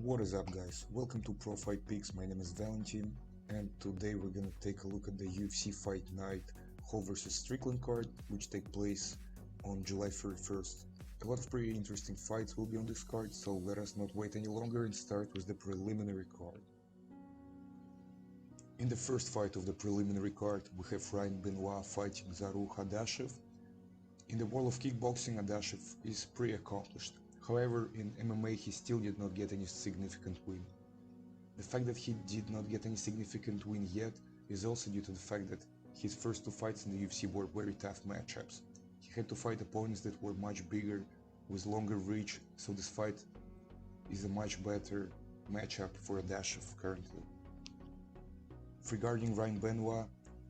What is up, guys? Welcome to Pro Fight Picks. My name is Valentin, and today we're gonna take a look at the UFC Fight Night Hall vs Strickland card, which take place on July 31st. A lot of pretty interesting fights will be on this card, so let us not wait any longer and start with the preliminary card. In the first fight of the preliminary card, we have Benoit fighting Hadashiv. In the world of kickboxing, Hadashiv is pretty accomplished. However, in MMA he still did not get any significant win. The fact that he did not get any significant win yet is also due to the fact that his first two fights in the UFC were very tough matchups. He had to fight opponents that were much bigger, with longer reach, so this fight is a much better matchup for Hadashiv currently. Regarding Benoit,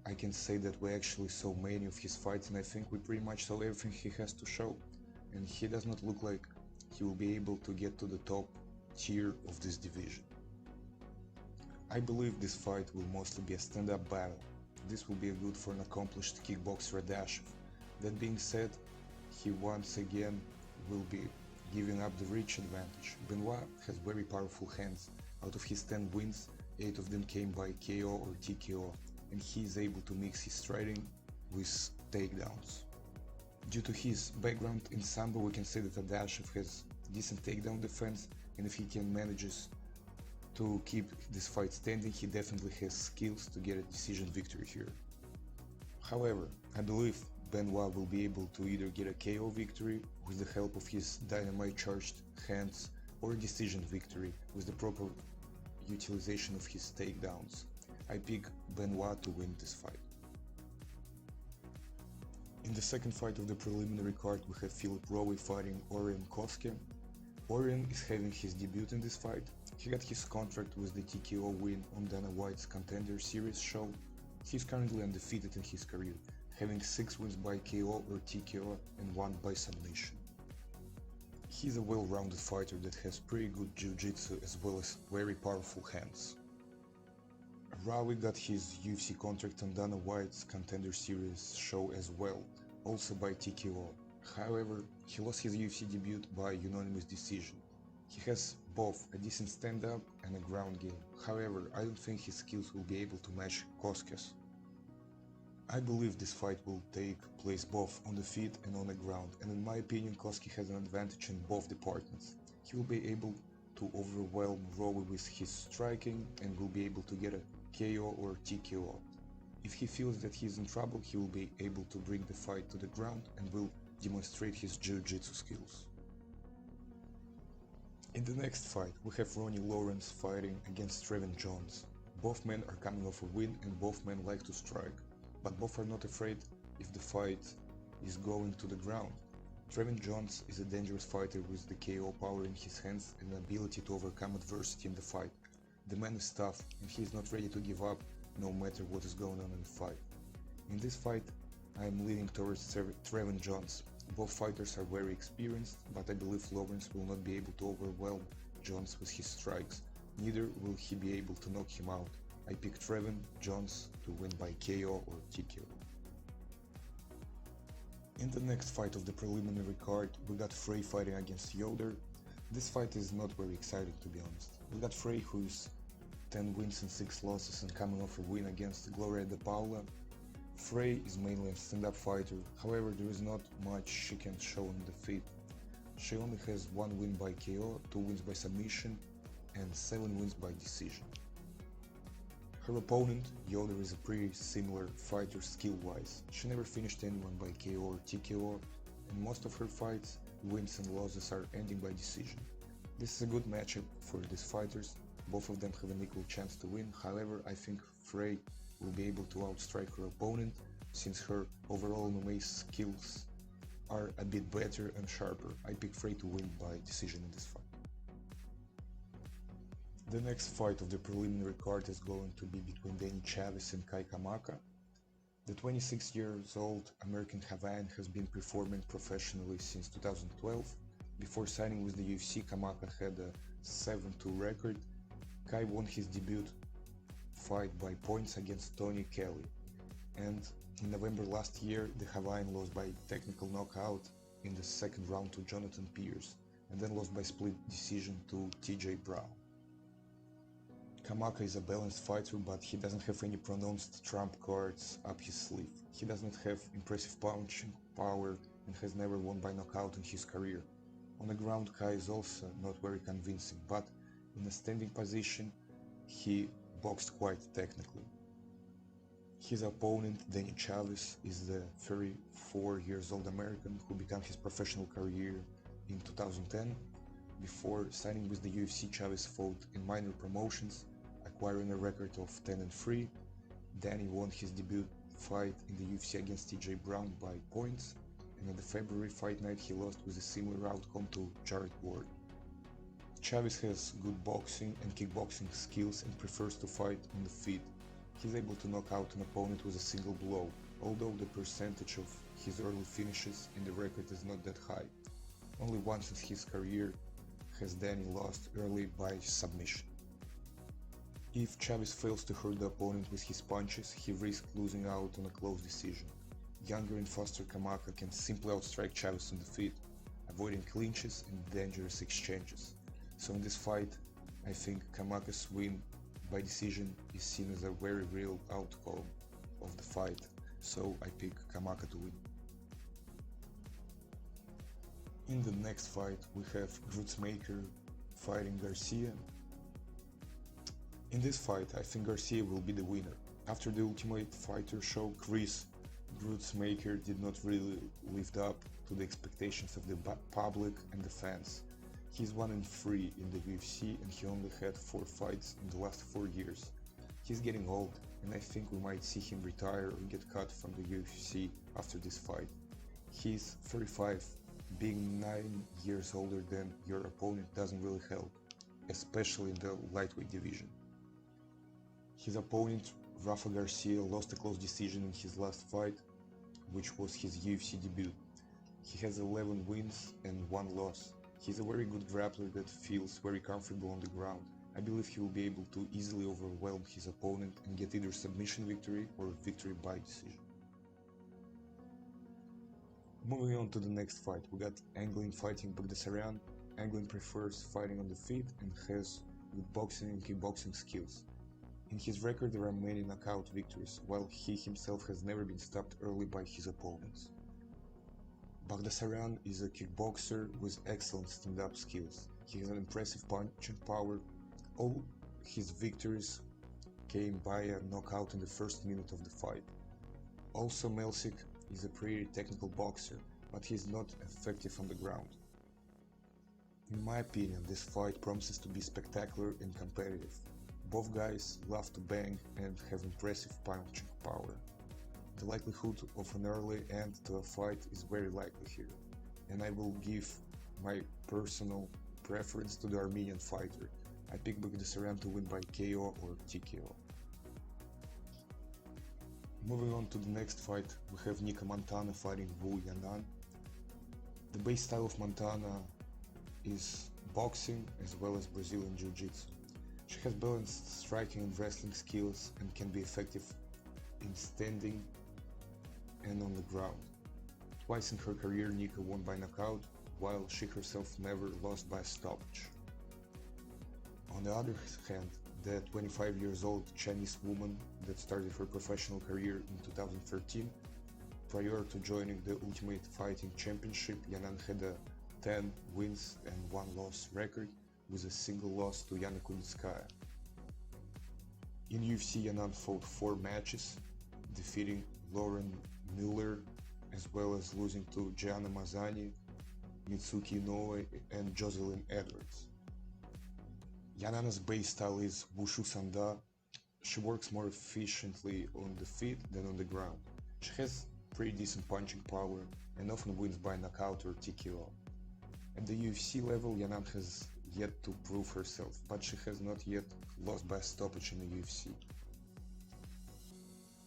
I can say that we actually saw many of his fights, and I think we pretty much saw everything he has to show, and he does not look like he will be able to get to the top tier of this division. I believe this fight will mostly be a stand-up battle. This will be good for an accomplished kickboxer Hadashiv. That being said, he once again will be giving up the reach advantage. Benoit has very powerful hands. Out of his 10 wins, 8 of them came by KO or TKO, and he is able to mix his striking with takedowns. Due to his background in Sambo, we can say that Hadashiv has decent takedown defense, and if he can manages to keep this fight standing, he definitely has skills to get a decision victory here. However, I believe Benoit will be able to either get a KO victory with the help of his dynamite charged hands, or a decision victory with the proper utilization of his takedowns. I pick Benoit to win this fight. In the second fight of the preliminary card, we have Philip Rowe fighting Orient Koskinen. Orient is having his debut in this fight. He got his contract with the TKO win on Dana White's Contender Series show. He's currently undefeated in his career, having 6 wins by KO or TKO and 1 by submission. He's a well-rounded fighter that has pretty good jiu-jitsu as well as very powerful hands. Rowe got his UFC contract on Dana White's Contender Series show as well, also by TKO. However, he lost his UFC debut by unanimous decision. He has both a decent stand-up and a ground game. However, I don't think his skills will be able to match Koskes. I believe this fight will take place both on the feet and on the ground, and in my opinion Koski has an advantage in both departments. He will be able to overwhelm Rowe with his striking and will be able to get a KO or TKO. If he feels that he is in trouble, he will be able to bring the fight to the ground and will demonstrate his jiu-jitsu skills. In the next fight, we have Ronny Lawrence fighting against Trevin Jones. Both men are coming off a win and both men like to strike, but both are not afraid if the fight is going to the ground. Trevin Jones is a dangerous fighter with the KO power in his hands and an ability to overcome adversity in the fight. The man is tough and he is not ready to give up no matter what is going on in the fight. In this fight, I am leaning towards Trevin Jones. Both fighters are very experienced, but I believe Lawrence will not be able to overwhelm Jones with his strikes. Neither will he be able to knock him out. I pick Trevin Jones to win by KO or TKO. In the next fight of the preliminary card, we got Frey fighting against Yoder. This fight is not very exciting, to be honest. We got Frey, who is 10 wins and 6 losses and coming off a win against Gloria De Paula. Frey is mainly a stand-up fighter, however there is not much she can show on the feet. She only has 1 win by KO, 2 wins by submission and 7 wins by decision. Her opponent, Yoder, is a pretty similar fighter skill-wise. She never finished anyone by KO or TKO, and most of her fights, wins and losses are ending by decision. This is a good matchup for these fighters. Both of them have an equal chance to win. However, I think Frey will be able to outstrike her opponent, since her overall MMA skills are a bit better and sharper. I pick Frey to win by decision in this fight. The next fight of the preliminary card is going to be between Chavez and Kamaka. The 26 years old American Hawaiian has been performing professionally since 2012. Before signing with the UFC, Kamaka had a 7-2 record. Kai won his debut fight by points against Tony Kelly, and in November last year the Hawaiian lost by technical knockout in the second round to Jonathan Pierce, and then lost by split decision to TJ Brown. Kamaka is a balanced fighter, but he doesn't have any pronounced trump cards up his sleeve. He does not have impressive punching power and has never won by knockout in his career. On the ground, Kai is also not very convincing, but in a standing position, he boxed quite technically. His opponent, Chavez, is the 34-year-old American who began his professional career in 2010. Before signing with the UFC, Chavez fought in minor promotions, acquiring a record of 10-3. Danny won his debut fight in the UFC against TJ Brown by points, and at the February fight night he lost with a similar outcome to Jared Ward. Chavez has good boxing and kickboxing skills and prefers to fight on the feet. He's able to knock out an opponent with a single blow, although the percentage of his early finishes in the record is not that high. Only once in his career has Danny lost early by submission. If Chavez fails to hurt the opponent with his punches, he risks losing out on a close decision. Younger and faster Kamaka can simply outstrike Chavez on the feet, avoiding clinches and dangerous exchanges. So in this fight, I think Kamaka's win by decision is seen as a very real outcome of the fight, so I pick Kamaka to win. In the next fight, we have Broodsmaker fighting Garcia. In this fight, I think Garcia will be the winner. After the Ultimate Fighter show, Broodsmaker did not really live up to the expectations of the public and the fans. He's 1-3 in the UFC and he only had 4 fights in the last 4 years. He's getting old and I think we might see him retire or get cut from the UFC after this fight. He's 35. Being 9 years older than your opponent doesn't really help, especially in the lightweight division. His opponent, Rafael Garcia, lost a close decision in his last fight, which was his UFC debut. He has 11 wins and 1 loss. He's a very good grappler that feels very comfortable on the ground. I believe he will be able to easily overwhelm his opponent and get either submission victory or victory by decision. Moving on to the next fight, we got Anglin fighting Bagdasaryan. Anglin prefers fighting on the feet and has good boxing and kickboxing skills. In his record there are many knockout victories, while he himself has never been stopped early by his opponents. Bagdasaryan is a kickboxer with excellent stand-up skills. He has an impressive punching power. All his victories came by a knockout in the first minute of the fight. Also, Melsik is a pretty technical boxer, but he is not effective on the ground. In my opinion, this fight promises to be spectacular and competitive. Both guys love to bang and have impressive punching power. The likelihood of an early end to a fight is very likely here, and I will give my personal preference to the Armenian fighter. I pick Bagdasaryan to win by KO or TKO. Moving on to the next fight, we have Nico Montano fighting Yandong. The base style of Montano is boxing as well as Brazilian Jiu-Jitsu. She has balanced striking and wrestling skills and can be effective in standing and on the ground. Twice in her career, Nico won by knockout, while she herself never lost by a stoppage. On the other hand, the 25-year-old Chinese woman that started her professional career in 2013, prior to joining the Ultimate Fighting Championship, Yandong had a 10 wins and 1 loss record with a single loss to Yana Kunitskaya. In UFC, Yandong fought 4 matches, defeating Lauren Miller as well as losing to Gianna Mazzani, Mitsuki Inoue and Jocelyn Edwards. Yanana's base style is Wushu Sanda. She works more efficiently on the feet than on the ground. She has pretty decent punching power and often wins by knockout or TKO. At the UFC level, Yanan has yet to prove herself, but she has not yet lost by a stoppage in the UFC.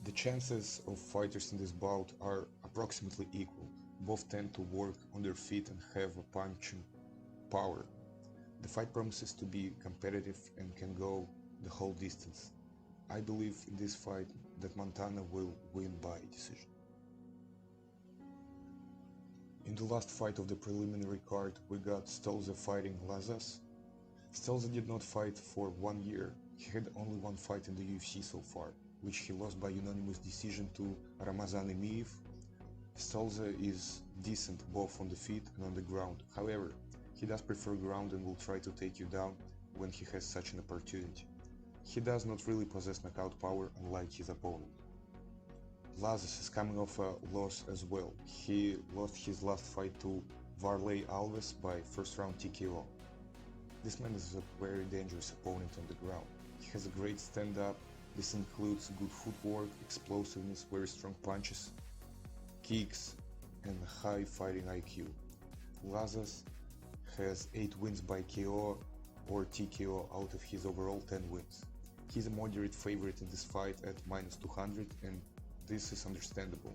The chances of fighters in this bout are approximately equal. Both tend to work on their feet and have a punching power. The fight promises to be competitive and can go the whole distance. I believe in this fight that Montano will win by decision. In the last fight of the preliminary card, we got Stelson fighting Lazaros. Stelson did not fight for 1 year. He had only one fight in the UFC so far, which he lost by unanimous decision to Emiel. Salsa is decent both on the feet and on the ground. However, he does prefer ground and will try to take you down when he has such an opportunity. He does not really possess knockout power unlike his opponent. Lazaros is coming off a loss as well. He lost his last fight to Varley Alves by first round TKO. This man is a very dangerous opponent on the ground. He has a great stand-up. This includes good footwork, explosiveness, very strong punches, kicks, and high fighting IQ. Lazaros has 8 wins by KO or TKO out of his overall 10 wins. He's a moderate favorite in this fight at -200, and this is understandable.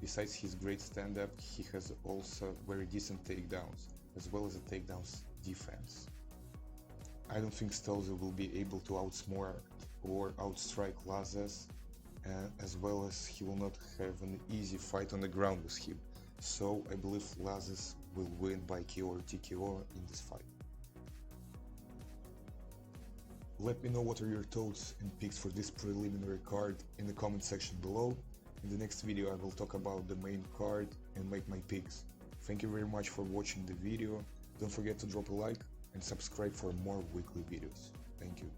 Besides his great stand-up, he has also very decent takedowns, as well as a takedowns defense. I don't think Stelson will be able to outsmart or outstrike Lazaros, as well as he will not have an easy fight on the ground with him. So I believe Lazaros will win by KO or TKO in this fight. Let me know what are your thoughts and picks for this preliminary card in the comment section below. In the next video I will talk about the main card and make my picks. Thank you very much for watching the video. Don't forget to drop a like and subscribe for more weekly videos. Thank you.